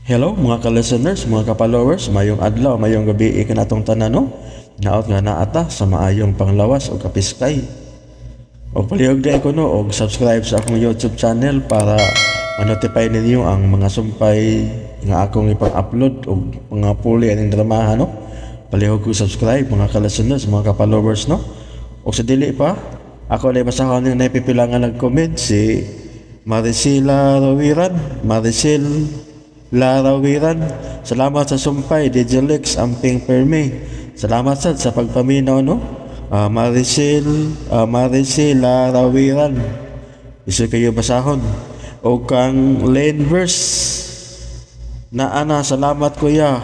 Hello mga ka-listeners, mga ka-followers, mayong adlaw, mayong gabi ikanatong tanan no. Naot nga naata sa maayong panglawas o kapiskay. O palihog di ko no, og subscribe sa akong YouTube channel para ma-notify ninyo ang mga sumpay nga akong ipang-upload o mga puli aning dramahan no. Palihog ko subscribe mga ka-listeners, mga ka-followers no. O sa dili pa, ako na basahon yung naipipilangan nag-comment si Maricela Larawiran. Salamat sa sumpay DJ Lex Amping Perme. Salamat sa pagpaminaw no. Maricela Larawiran. Isu kayo basahon. O kang Lane Verse na ana, salamat kuya.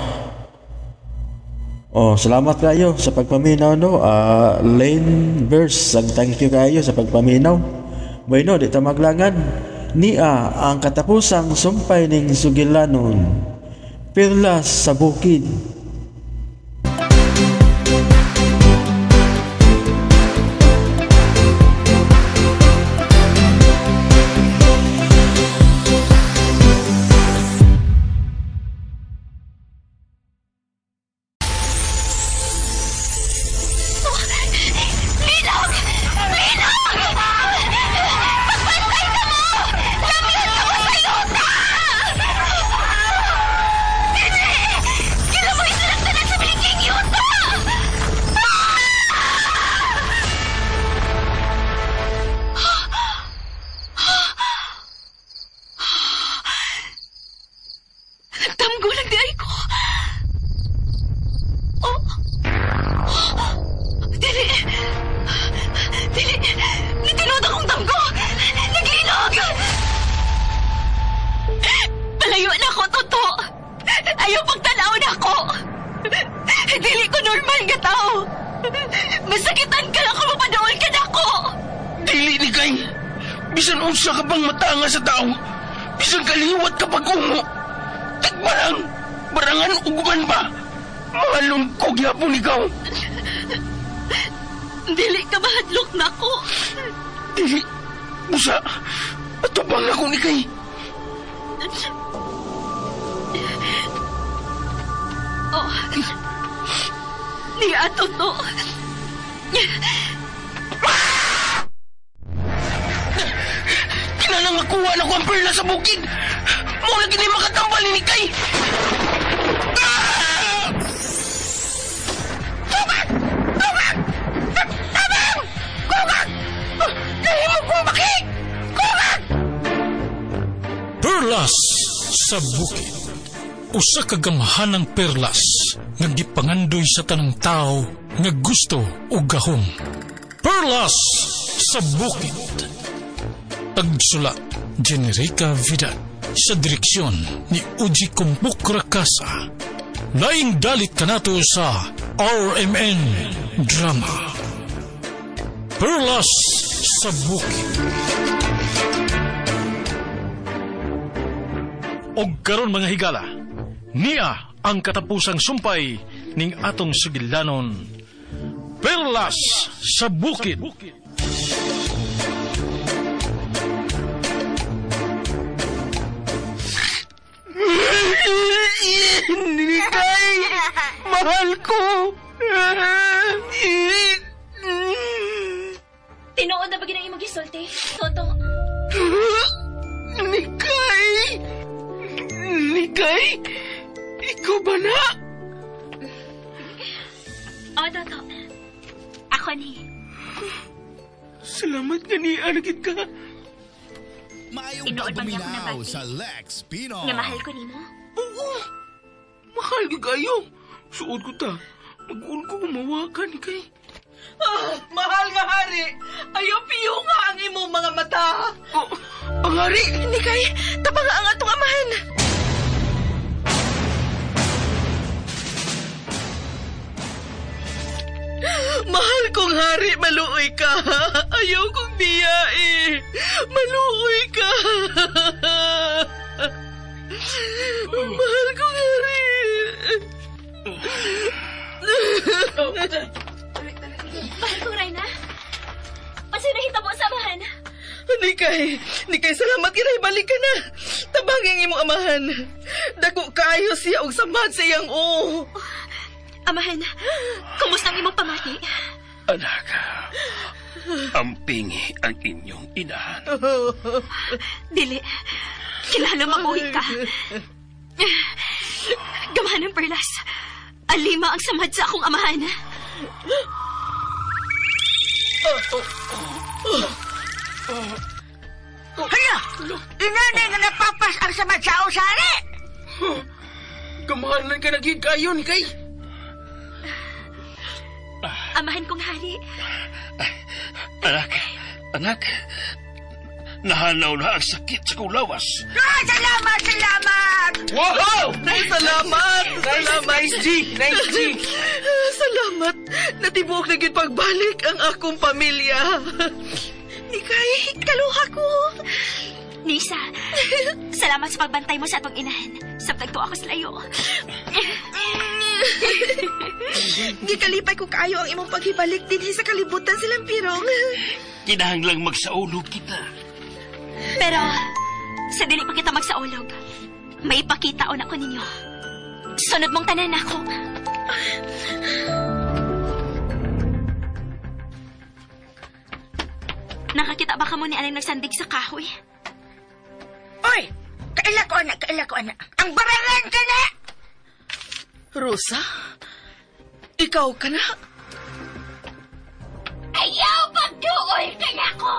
Salamat kayo sa pagpaminaw no. Lane Verse, thank you kayo sa pagpaminaw. Bueno, di ta maglangan. Nia ang katapusang sumpay ning sugilanon, Perlas sa bukid. Ayaw pagtanaw na ako. Dili ko normal nga tao. Masakitan ka lang kung mapadaol ka na ako. Dili ni kay. Bisan unsa ka bang matanga sa tao. Bisan kaliwat ka pag-ungo. Tagbarang. Barangan uguman ba? Mga lungkog yapon ikaw. Dili ka mahadlok na ako. Dili. Busa. Atubang ako ni kay. Ni ato to. Kinanang makuha na ko ang perla sa bukid. Mula kini makatambal ni kay. Kumak! Kumak! Tabang! Kumak! Nahimog kong bakit! Kumak! Perlas sa bukid. Usa ka gamahanang perlas nga gipangandoy sa tanang tao nga gusto og gahom. Perlas sa bukid. Tagsulat Generica Vidal sa direksyon ni Uji Kumpuk Rakasa. Laing dalit kanato sa RMN Drama. Perlas sa bukid. Og karon mga higala, niya ang katapusang sumpay ning atong sugilanon, Perlas sa bukid. Nikay! Mahal ko! Tinuod na ba ginang imong gisulti? Toto? Nikay! Nikay! Ikaw ba na? Toto. Ako ni. Salamat nga ni Anagit ka. Maayong pagpaminaw sa Lex Pinoy. Nga mahal ko ni mo? Oo. Mahal ka kayo. Suod ko ta. Mag-uon ko kumawakan ni kay. Mahal nga hari. Ayaw piyo nga ang imong mga mata. Ang hari. Hindi kay. Tapang nga ang atong amahan. Mahal kong hari, maluoy ka. Ayaw kong biyae. Maluoy ka. Mahal kong hari. Mahal ko, Reyna. Kasi nahitabo sa amahan. Nikay, salamat kinay, balik ka na. Tabangin imong amahan. Dako kaayo siya og samad sa iyang Amahan, kumusta ang imong pamati? Anak, ampingi ang inyong inahan. Dili, kilala mabuhi ka. Gamahan ng perlas. Alima ang samad sa akong amahan. Hala! Inanay nga napapas ang samad sa usari! Kamahalan ka naging kayo ni kay. Amahan kong hari. Anak, nahanaw na ang sakit sa kulawas. Salamat! Wow! Salamat! Nice G! Salamat! Natibok na gid pagbalik ang akong pamilya. Nikay, kaluha ko. Nisa, salamat sa pagbantay mo sa atong inahan. Sabtag to ako sa layo. Gikalipay ko kaayo ang imong paghibalik din sa kalibutan sa Lampirong. Kinahanglang magsaulog kita. Pero, sa dili pa kita magsaulog, may ipakitaon ako ninyo. Sunod mong tanan ako. Nakakita ba ka mo ni Aling nagsandig sa kahoy? Oy! Kaila ko anak. Ang barangan ka na! Rosa? Ikaw ka na? Ayaw pagduol ka na ko!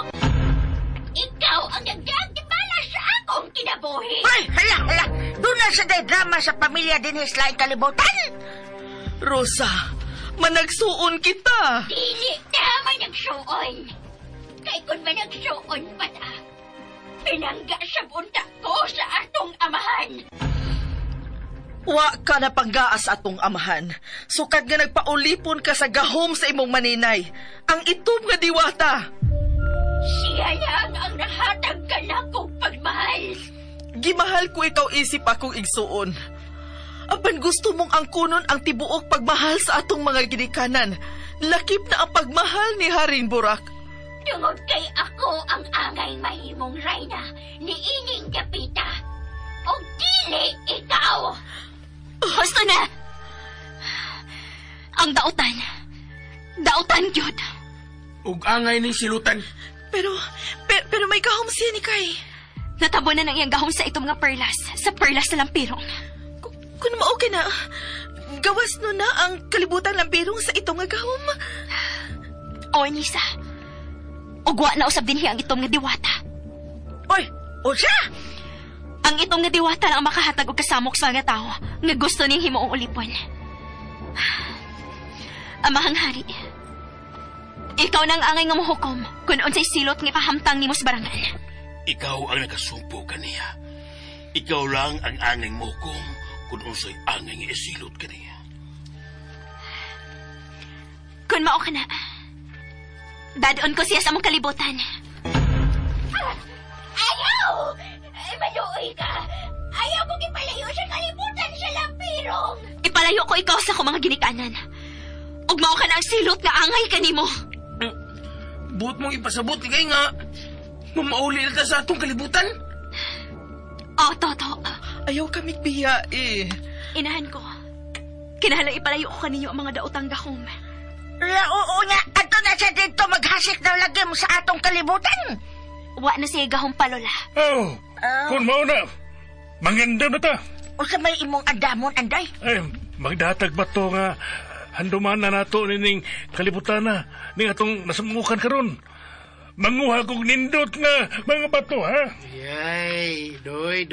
Ikaw ang nagdagdibala sa akong kinabuhi! Oy! Hala! Doon na sa drama sa pamilya din laing kalibutan! Rosa, managsuon kita! Dili naman nagsuon! Kay kung managsuon pa ta, pinangga sa bunta ko sa atong amahan! Wa ka na panggaas atong amahan. Sukad nga nagpaulipon ka sa gahom sa imong maninay. Ang itom nga diwata. Siya lang ang nahatag ka na kong pagmahal. Gimahal ko ikaw isip akong igsuon. Apan gusto mong angkunon ang tibuok pagmahal sa atong mga ginikanan. Lakip na ang pagmahal ni Haring Burak. Tungod kay ako ang angay mahimong rayna ni Ining Gapita. O dili ikaw. Gusto na! Ang dautan yun. Ug angay ning silutan. Pero may gahom siya ni Kay. Natabo na ng iyang gahom sa itom nga perlas. Sa perlas na lampirong. Kung okay na, gawas no na ang kalibutan lampirong sa itong nga gahom. O, Nisa. Ugwa na usab din ang itom nga diwata. Oy! Usa! Ang itong nga diwata lang ang makahatag og kasamok sa mga tao nga gusto niyang himuong ulipon. Amahang hari, ikaw nang angay nga mohukom kung unsay silot nga pahamtang nimo sa barangan. Ikaw ang nakasumpo kaniya. Ikaw lang ang angay mo kung unsay angay nga isilot kaniya. Kung mao ka na, dadon ko siya sa mong kalibutan. Ayaw! Maluoy ka! Ayaw kong ipalayo sa kalibutan sa lampirong! Ipalayo ko ikaw sa akong mga ginikanan. Ug mao ka na ang silot nga angay kanimo. Buot mong ipasabot ni kay nga mamauli na ta sa atong kalibutan. Toto. Ayaw kami biya eh. Inahan ko. Kinahanglan ipalayo ko kaninyo ang mga daotang gahom. Oo nga, ato na siya dito maghasik daw lagi mo sa atong kalibutan. Wa na siya gahom pa, Lola. Kung mauna, manganda na ta. O sa may imong andamon, Anday? Magdatag ba to nga handuman na nato nining kalibutan na ning atong nasamukan karon. Manguha kong nindot nga mga bato, ha? Yay, doy.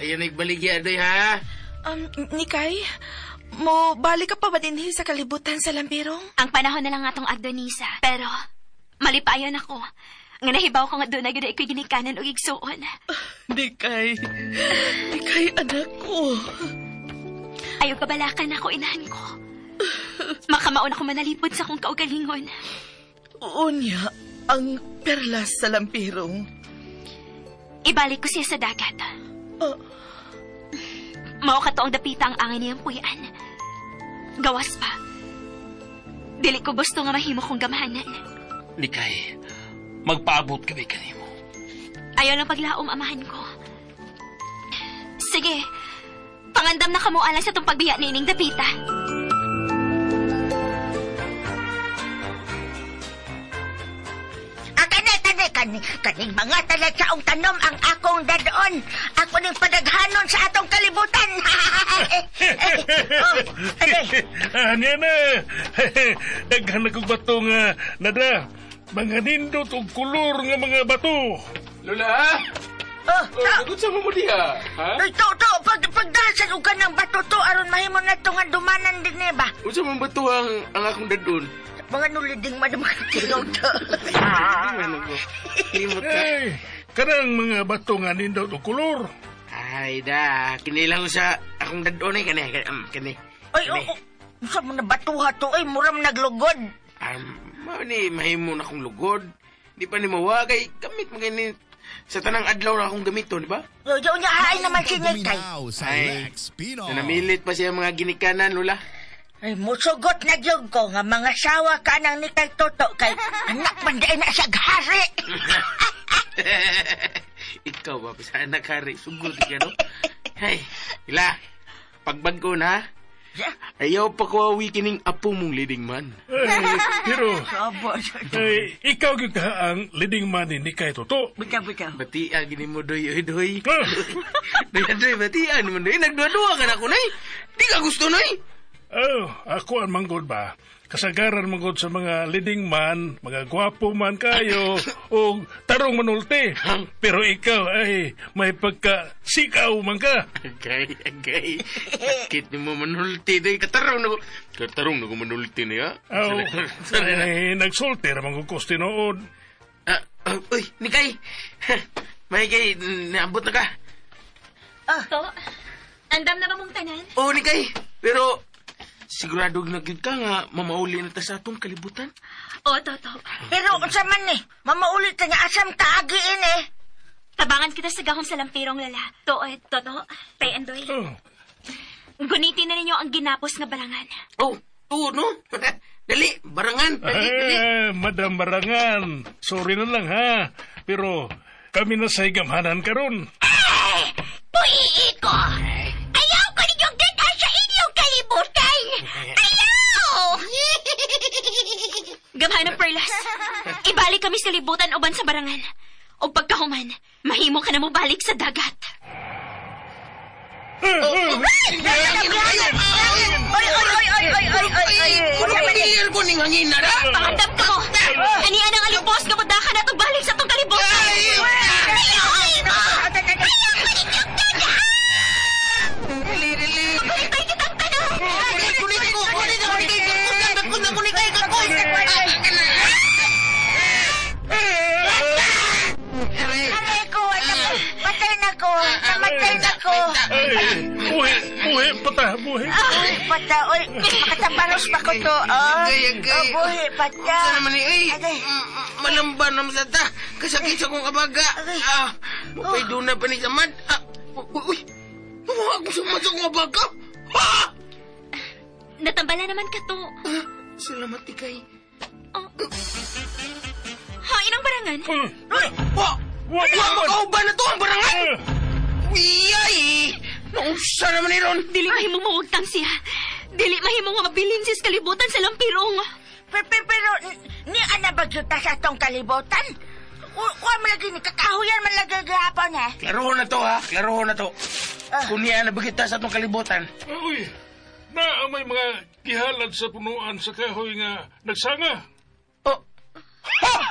Ayan nagbaligya, doy, ha? Nikay, mo balik ka pa ba din sa kalibutan sa lampirong? Ang panahon na lang atong Agdonisa. Pero, malipayon ako. Nga nahibaw ko nga doon na gano'y ko'y ginikanan o igsuon. Nikay, anak ko. Ayaw kabalakan ako, inahan ko. Makamaon ako manalipod sa kong kaugalingon. Unya, ang perlas sa lampirong. Ibalik ko siya sa dagat. Mao ka to ang dapita ang angin niyang puyan. Gawas pa. Dili ko gusto nga mahimo kong gamahanan. Nikay, magpaabot kami kanimo. Ayaw lang paglaom, amahan ko. sige. Pangandam na kamo alang sa tong pagbiya ni Ining Dapita. Kaning mga talatsaong tanom ang akong dadoon. Ako ning padaghanon sa atong kalibutan. Anya na. Daghan na kong bato nga, nada. Mga nindot o kulor nga mga bato. Lola! Nagot sa mo diha, ha? Pagdasan og kanang bato to aron mahimo na to nga dumanan din ba? Unsa man bato ang akong dadon? Mga nuliding madamagkilong to. Limot ka. Ay, kanang mga bato nga nindot o kulor. Ay da, kinilang sa akong dadon ay kani. Ay, sa mo na batuha to ay muram naglugod. Mahimo na akong lugod. Di pa ni mawagay, gamit mo ganit. Sa tanang adlaw na akong gamiton, di ba? Yo, niya haay naman singay kay. Ay, namilit pa siya mga ginikanan, Lola. Ay, musugot na gyud ko nga mga sawa ka nang ni kay Toto kay anak man na siya hari. Ikaw ba, sa anak hari, sugod ka, no? Hey, ila, pagbagko na, ayaw pa ko awi kining apo mong leading man. Ay, pero, ikaw yung ang leading man ni kay Toto. Bitaw. Batia, gini mo, doy. Doy, batia naman, doy. Nagdua-dua ka na ko, nay. Di ka gusto, nay. Oh, ako ang manggod ba? Kasagaran manggod sa mga leading man, mga gwapo man kayo, o tarong manulti. Pero ikaw ay may pagka-sikaw man ka. Agay. Sakit ni mo manulti. Katarong na ko manulti niya. Oh, nagsulti naman ko kosti noon. Uy, Nikay. May kay, naabot na ka. To, andam na ba mong tanan? Oo, Nikay. Pero, sigurado nagid ka nga mamauli na ta sa atong kalibutan. Oo, Toto. Pero unsa man ni, mamaulit ta nga asam taagiin eh. Tabangan kita sa gahom sa lampirong lala. Toto, Tay Andoy. Gunitin na ninyo ang ginapos na barangan. Oh, no? Dali, barangan. Dali. Madam Barangan, sorry na lang ha. Pero kami na sa higamhanan karon. Puii ko! Ayaw ko ninyong dada sa inyong kalibutan! Ayaw! Gamhanang Perlas, ibalik kami sa libutan uban sa barangan. O pagkahuman, mahimo ka na mo balik sa dagat. Ay, ko ning hangin na ra. Pangandam ka mo! Anian ang alipos nga mudakan na itong balik sa itong kalibutan! Ayaw ko ninyong dada! Kapalitay kitang tanong! Patay na ko. Namatay na ko. Buhi, pata. Pata, oy. Makatabalos pa ko to. Buhi, pata. Sa naman ni, malamban naman sa ta. Kasakit sa kong kabaga. Upay doon na pa ni Samad. Uy, huwag mo sa kong kabaga. Natambala naman ka to. Salamat, Ikay. Hain ang barangan. Makauban na to ang barangan. Uyay! Naunsa naman ni Ron. Dili mahimong mawagtang siya. Dili mahimong mabilin siya sa kalibutan sa lampirong. Pero, ni ana ba kita sa atong kalibutan? Kuha mo lagi ni kakahuyan man lagi gahapon eh. Klarohon na to. Kung niya na bagita sa atong kalibutan. Uy, may mga gihalad sa punuan sa kahoy nga nagsanga. Wow!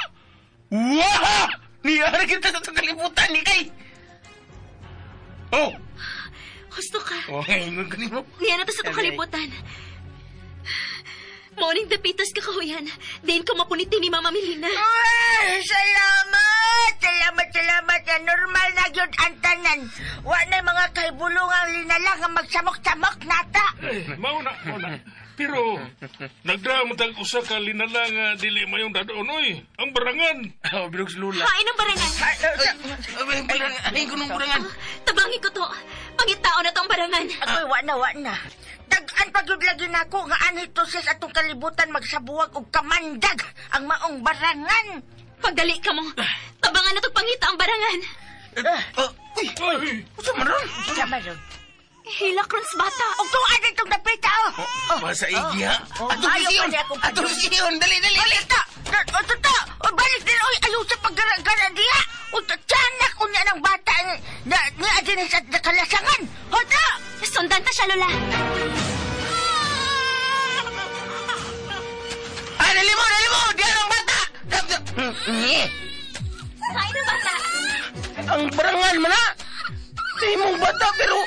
Niyara kita sa kalibutan ni Kay. Gusto ka. Ngayon ka mo. Niya na to sa itong kalibutan. Morning dapitas kakahuyan. Diin ko mapuniti ni Mama Melina. Ay, salamat. Normal na yun ang tanan. Wa na mga kaibulungang linala nga magsamok-samok nata. Mauna. Pero, nagdamot ang usa ka linala nga dili mayong dadonoy. Ang barangan. Bilog si Lula. Hain ang barangan. Ay, kunong barangan. Tabangi ko to. Pangitao na to ang barangan. Ako'y wa na. Dagan pagyud lagi nako nga anito sa atong kalibutan magsabuwag og kamandag ang maong barangan. Pagdali ka mo. Tabangan na to pangita ang barangan. Uy! Sa maron? Sama ron. Hilak ron sa bata. O kung ano itong napita, Masa igi, ha? Ayaw pa niya akong Atong siyon! Dali! Tata! O balik din, oy, ayaw sa paggara-gara diya! O tiyanak ko niya ng bata na adinis at nakalasangan! Hota! Sundan ta siya, Lola. Dali mo! Diyan ang bata! Kain ng bata. Ang barangan man, ha? Sa imong bata, pero...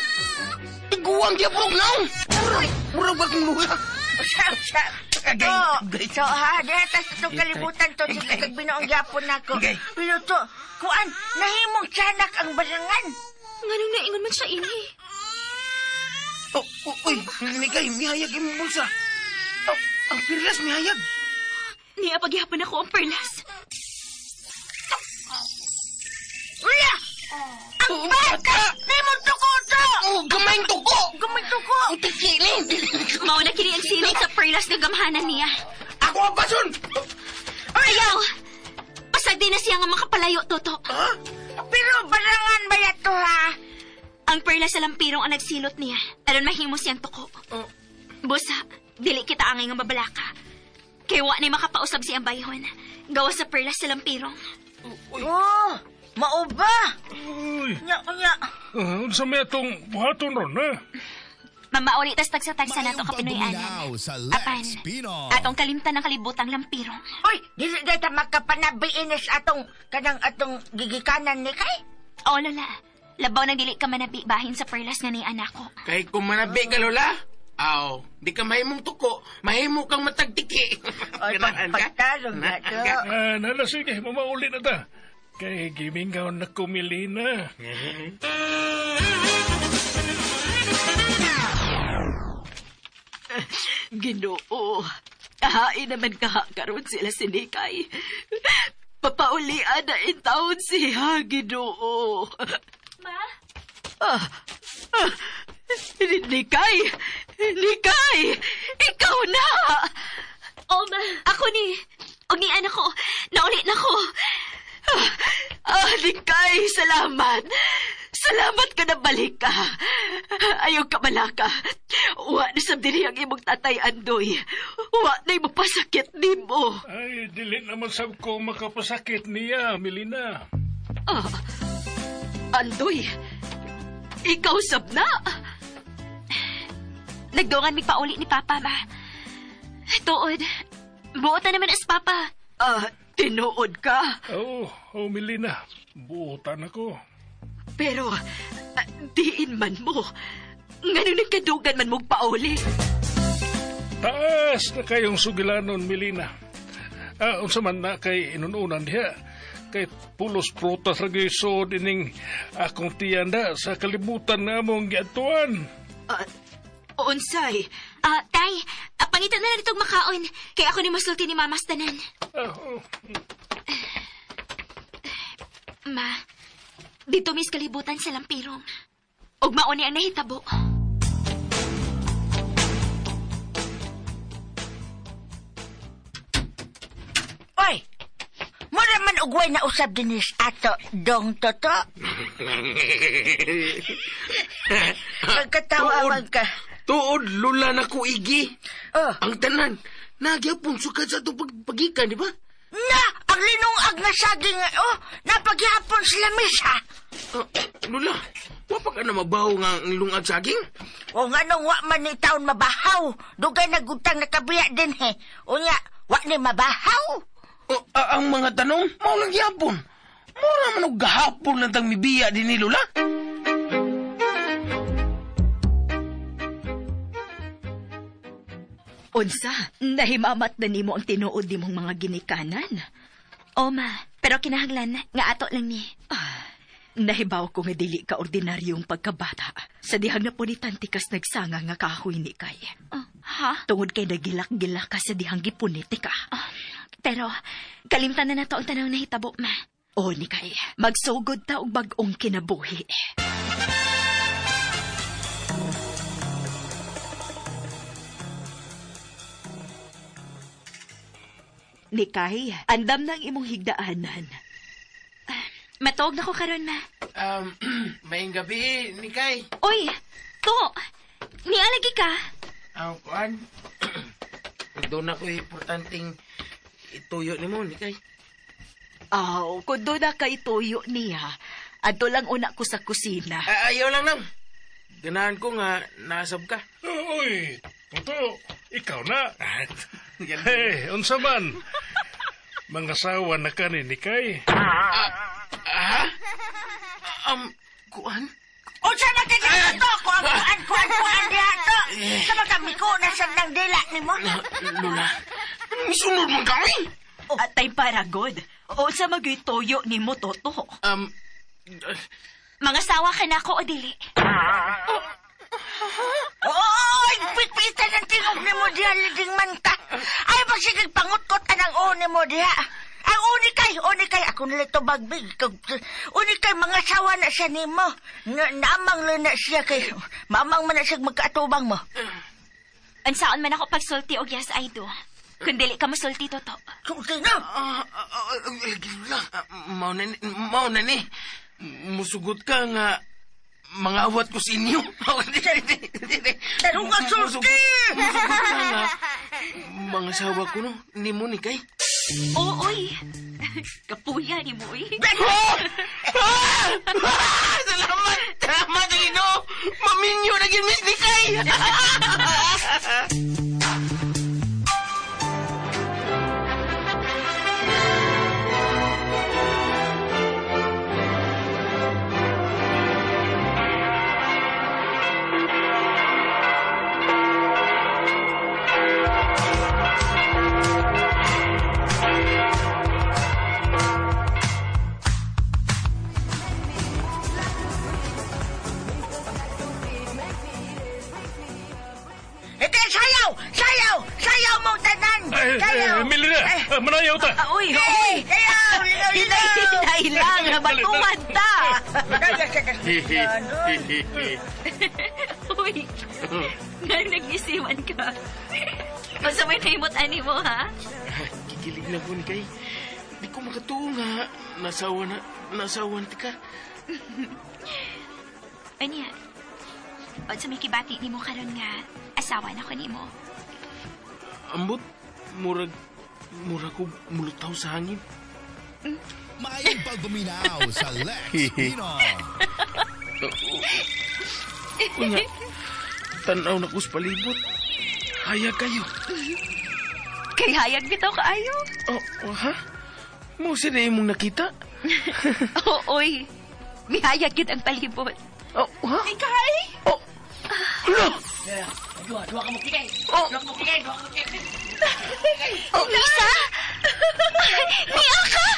Iguang diya po, naong! Murag ba kong luha? Agay. So, ha, dihatas itong kalibutan to, sige kag binoong yapon ako. Agay. Pero to, kuan, nahimong tiyanak ang barangan. Nganong naingon man siya ini. Uy, Mikay, mihayag imong bulsa. Ang pirlas, mihayag. Niya paghihapon ako ang perlas. Uya! Ang bata! Nahimong tuko to! Gamayng tuko! Gamay tuko! Ang tikiling! Mao na kini ang silid sa perlas nga gamhanan niya. Ako ang pasun! Ayaw! Pasag din na siya nga makapalayo, Toto. Ha? Pero barangan ba yato, ha? Ang perlas sa lampirong ang nagsilot niya. Aron mahimo siyang tuko. Busa, dili kita angay nga mabalaka. Kay wa ni makapausab siyang bayhon. Gawa sa perlas sa lampirong. Oh, mauba! Uy, Nya. sa may itong buhaton ron, ha? Mamauli tas tagsa-tagsa na ito kapinoy-anan. Pagbuminaw sa Apan, Lex Pinoy. atong kalimtan ng kalibutang lampirong. Uy, dili data makapanabiinis atong gigikanan ni kay? O, Lola. Labaw na dili ka manabi bahin sa perlas nga ni anak ko. Kay kung manabi ka, Lola. Aw, di ka mahimong tuko. Mahimo kang matagtiki. Oy, pagtalong na to. Nala, sige, mamauli na ta. Kay gimingaw na kumili na. Ginoo, kahain naman karon sila si Nikay. Papaulian na in taon siya, Ginoo. Ma? Nikay! Nikay! Ikaw na! O, ma. Ako ni. Og ni anak ko. Naulit na ko. Nikay, salamat! Salamat ka na balik ka. Ayaw ka malaka. Wa na sabdiri ang imong tatay Andoy. Wa na mapasakit ni mo. Ay, dili naman sab ko makapasakit niya, Melina. Andoy, ikaw sab na. Nagdungan mi pauli ni Papa, ma. Tuod. Buot na naman as Papa. Tinuod ka. Oh, Melina. Buutan ako. Pero, diin man mo. Ngano nagkadugan man mong pauli. Taas na kayong sugilanon, Melina. Unsa man na kay inununan diha. Kay pulos prutas lagi so dining akong tiyanda sa kalibutan na among giatuan. Unsay? Tay, pangitan na lang itong makaon. Kaya ako ni masulti ni Mamas tanan. Ma, dito mis kalibutan sa lampirong. Og mauni ang nahitabo. Oy! Mura man ugway na usab dinis ato dong toto. Nagkatawa ka. Tuod, Lola na ko igi. Oh. Ang tanan, nagyapon sukad sa itong pagikan, di ba? Na! Ang linungag na saging, napaghihapon sila misa. Lola, wapa ka na mabaho nga ang lungag saging? O nga nung wa man ni taon mabahaw, dugay nagutang nakabiya din he. O nga, wa ni mabahaw. Ang mga tanong, maulang yapon. Mura man og gahapon lang tang mibiya din ni Lola. Unsa, nahimamat na nimo ang tinuod nimong mga ginikanan. O, ma. Pero kinahanglan nga ato lang ni. Nahibaw ko nga dili ka ordinaryong pagkabata. Sa dihang na po ni Tantikas nagsanga nga kahoy ni kay. Ha? Tungod kay nagilak-gilak ka sa dihang gipuniti ka. Pero, kalimtan na nato ang tanaw na hitabo, ma. O ni kay, magsugod ta og bag-ong kinabuhi. Nikay, andam nang imong higdaanan. Matuog na ko karon, ma. Maing gabi, Nikay. Oy, to. Nialagi ka. Ang kuan. Doon ako importanteng ituyo ni mo, Nikay. Kung doon na kay tuyo niya, ato lang una ko sa kusina. Ayaw lang nam. Ganahan ko nga, nasab ka. Uy, Toto, ikaw na. Hey, unsa man? Mga sawa na ka ni Nikay. Kuan? Unsa na kaya to? Kuan diha to. Sa magamiko na sa nang dila nimo. Lula, misunod man kami. Atay paragod. O sa magituyo ni mo, Toto. Mga sawa ka na ako o dili. Oy, pitpita ng tingog nimo diha liding man ka. Ay pagsigig pangutkot anang uni mo diha. Ang unikay, ako nila ito bagbig. Unikay, mga sawa na siya ni mo. Namang lang na siya kay, mamang man na siya magkaatubang mo. Ansaon man ako pagsulti o yes, I do. Kung dili ka masulti, Toto. Sulti na! Mao na ni. Musugot ka nga mangawat ko sa inyo. Pero nga sulti! Musugot ka nga mga sawa ko no, ni mo ni kay. Oy. Kapuya ni mo, eh. Salamat, Ino! Maminyo na gimis ni kay! Sayaw mong tanan! Sayaw! Melina, manayaw ta. Uy, Sayaw! hinay lang, batuan ta. Uy, nag-isiwan ka. Basta may naimot ani mo, ha? Kikilig na ko ni kay. Di ko makatuo nga. Nasawan ti ka. Anya, o sa may kibati ni mo karon nga, asawa na ko ni mo. Ambot, murag ko mulutaw sa hangin. Mayong pagbuminaw sa Lex Pinon. Kunya, tanaw na kus palibot. Hayag kayo. Kay hayag bitaw kaayo. Ha? Mo sila mong nakita? Oy, may hayag yun ang palibot. Ha? Ikay? Hala! Dua ka mo kikay! Lisa? Niya ka!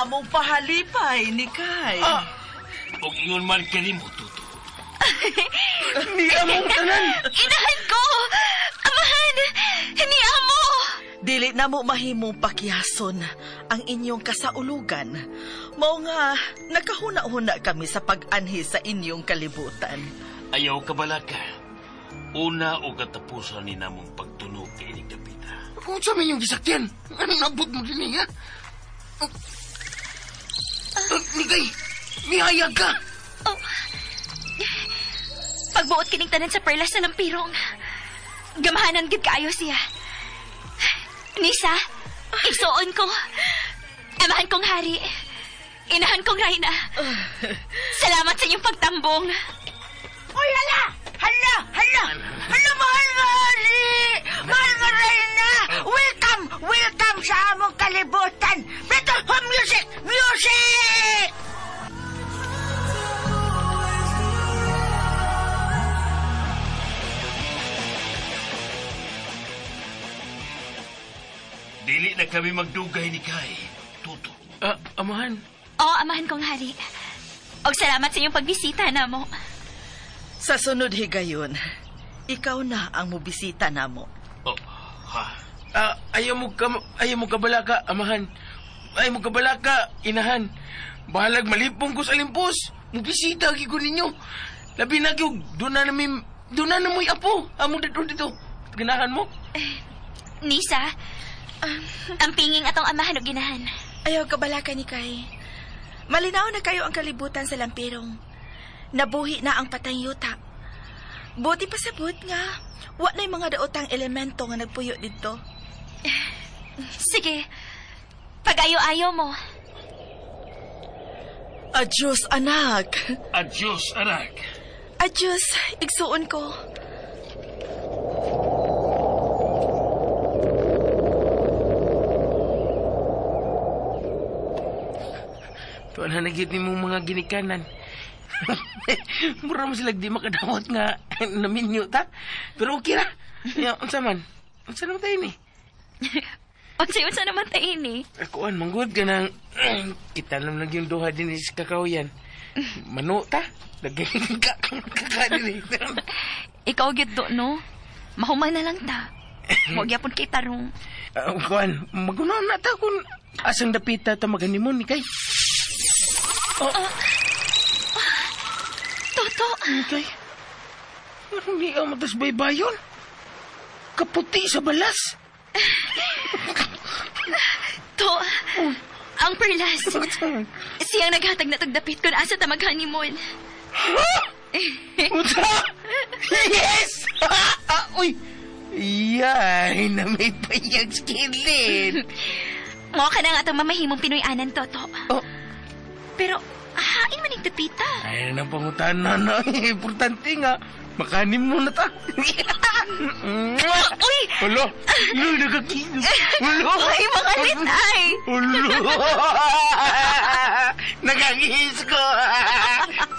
Among pahalipay ni Kay. Huwag ingon man ka rin mo, Tuto. Niya mong tanan! Inahan ko! Amahan! Niya mo! Dili na mo mahimong pakiyason ang inyong kasaulugan. Mao nga, nakahuna-huna kami sa pag-anhi sa inyong kalibutan. Ayaw ka bala ka. Una o katapusan ni namong pagtunog kay ni Kapita. Kung sa may yung gisakyan, anong nabot mo din niya? Nikay, may hayag ka! Pagbuot kining tanan sa perlas sa lampirong. Gamahanan gid kaayo siya. Nisa, isuon ko. Amahan kong hari. Inahan kong Reyna. Salamat sa inyong pagtambong. Uy, hala! Mahal nga, Hari! Mahal nga, Reyna! Welcome sa among kalibutan! Beto, music! Dili na kami magdugay ni Kay. Tuto. Amahan. Amahan kong hari. Og salamat sa inyong pagbisita namo. Sa sunod higayon, ikaw na ang mubisita namo. Ha? Ayaw mo kabalaka, amahan. Ayaw mo kabalaka, inahan. Bahalag malipong ko sa limpos. Mubisita, gigo ninyo. Labi na gyud, doon na mo'y apo. Amo dito. Ganahan mo? Nisa, ang pinging atong amahan o ginahan. Ayaw kabalaka ni Kay. Malinaw na kayo ang kalibutan sa lampirong. Nabuhi na ang patay yuta. Buti pa sabot nga, wa na'y mga daotang elemento nga nagpuyo dito. Sige, pag-ayo-ayo mo. Adyos, anak. Adyos, anak. Adyos, igsuon ko. Tuan na nagyod ni mong mga ginikanan. Mura mo sila di makadawat nga naminyo ta. Pero okay ra. Unsa man? Unsa naman tayo ni? Unsa naman tayo ni? Akuan, manggod ka nang kita naman lang yung duha din sa kakawiyan. Mano ta? Lagay kakadiri. Ikaw gito, no? Mahumay na lang ta. Huwag yapon kay tarong. Kuan, magunaw na ta kung asang dapita ta maganimon ni kay. Toto. Okay. Parang di ang matas baybayon. Kaputi sa balas. To, ang perlas. Siyang naghatag na tagdapit kung asa ta maghanimon. Unsa? Yes! Uy! Yay, na may payag skilin. Mo ka na nga itong mamahimong Pinoy-anan, Toto. Oh. Pero, hain man yung tapita. Ay, nang pangutan na. Importante nga. Makanin mo na ta. Uy! Ulo! Ulo, nagkakilog. Ulo! Uy, mga litay! Ulo! Nagagihis ko.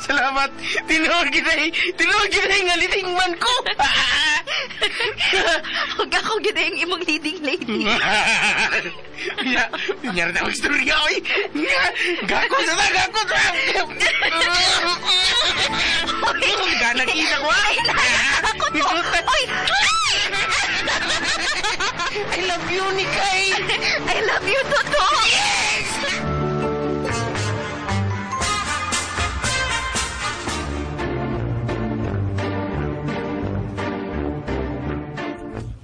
Salamat. Tinuod kita nga leading man ko. Huwag ako gina yung imong leading lady. Pinyara na mag-storya, oy. Gako sa ta. Ganag-isa ko, ay. Ako to. Oy! I love you, Nikay. I love you, Toto. Yes!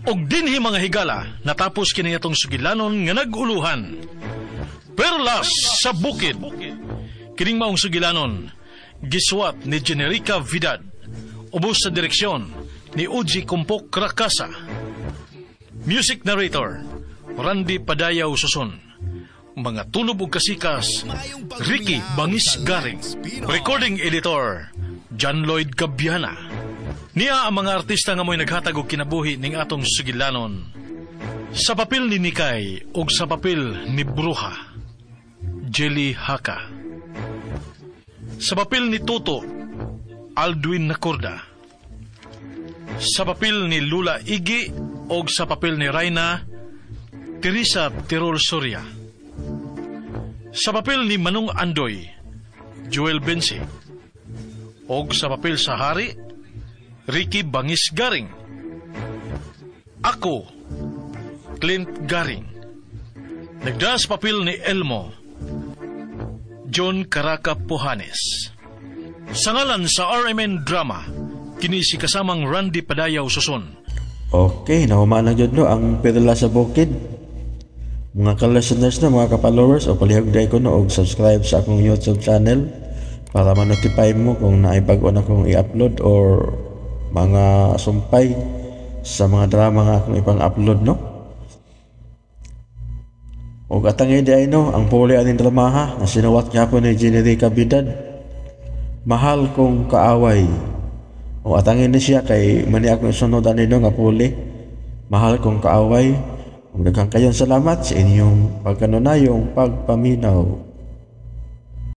Og dinhi mga higala, natapos kini atong sugilanon nga naguluhan. Perlas sa bukid. Kining maong sugilanon, giswat ni Generica Vidal. Ubos sa direksyon ni Uji Kumpok Rakasa. Music narrator, Randy Padayaw Suson. Mga tunob ug kasikas, Ricky Bangis Garing. Recording editor, John Lloyd Gabiana. Niya ang mga artista nga mo'y naghatag og kinabuhi ning atong sugilanon. Sa papel ni Nikay ug sa papel ni Bruha, Jelly Haka. Sa papel ni Toto, Aldwin Nacorda. Sa papel ni Lula Igi ug sa papel ni Raina, Teresa Tirol Soria. Sa papel ni Manong Andoy, Joel Bensi. Og sa papel sa Hari, Ricky Bangis Garing. Ako, Clint Garing. Nagdaas papel ni Elmo, John Caraca Puhanes. Sa ngalan sa RMN Drama, kini si kasamang Randy Padayaw Suson. Okay, nahumaan na dyan no, ang Perlas sa Bukid. Mga ka-listeners na, mga ka-followers, o palihog ko no, o subscribe sa akong YouTube channel para ma-notify mo kung naibag-o na kong i-upload or mga sumpay sa mga drama nga akong ipang-upload, no? O atangay di ay, no, ang puli aning dramaha na sinuwat niya po ni Generica Vidal. Mahal kong kaaway. O atangay na siya kay mani akong isunod anino nga puli. Mahal kong kaaway. Daghang kayong salamat sa inyong pagkanunayong pagpaminaw.